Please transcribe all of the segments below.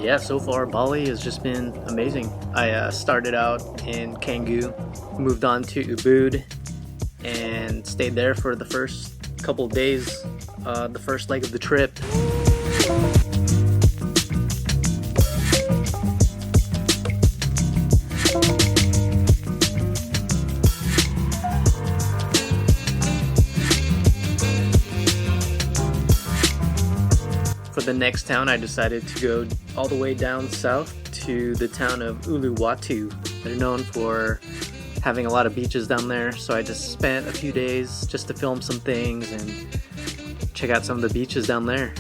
yeah, so far Bali has just been amazing. I started out in Canggu, moved on to Ubud, and stayed there for the first couple of days, the first leg of the trip. For the next town, I decided to go all the way down south to the town of Uluwatu. They're known for having a lot of beaches down there, so I just spent a few days just to film some things and check out some of the beaches down there.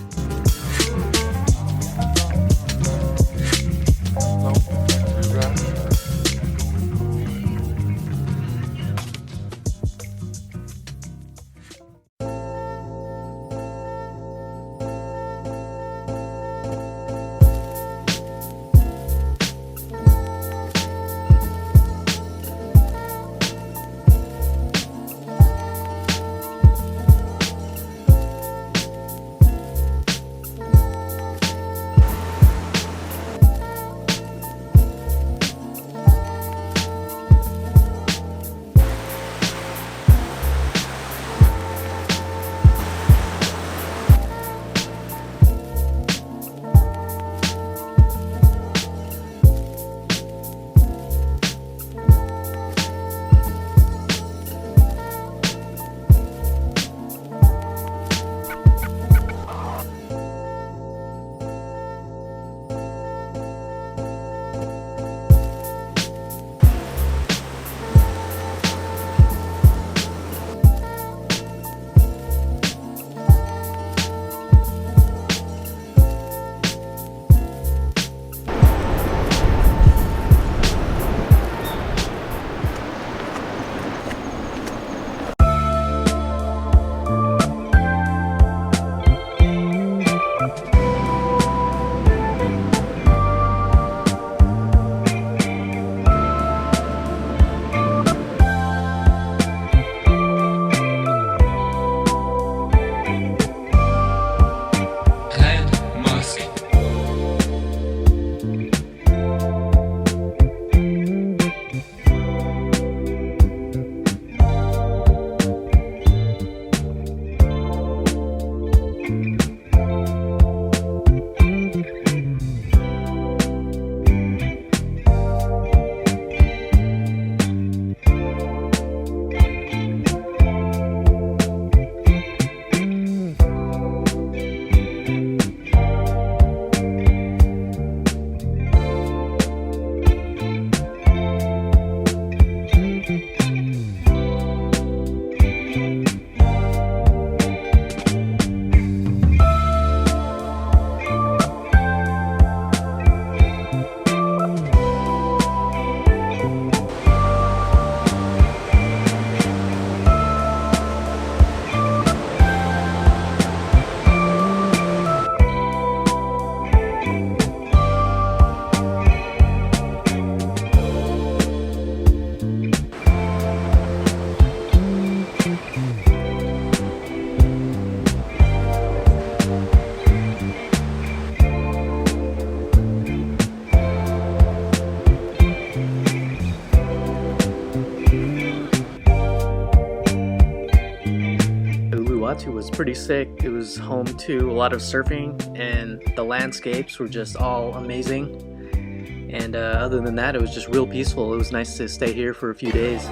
Uluwatu was pretty sick. It was home to a lot of surfing, and the landscapes were just all amazing. And other than that, it was just real peaceful. It was nice to stay here for a few days.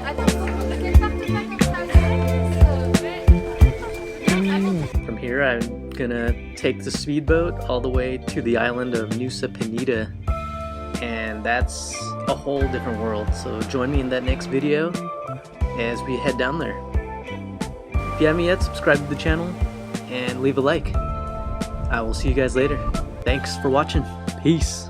From here, I'm gonna take the speedboat all the way to the island of Nusa Penida, and that's a whole different world. So join me in that next video as we head down there. If you haven't yet, subscribe to the channel and leave a like. I will see you guys later. Thanks for watching. Peace.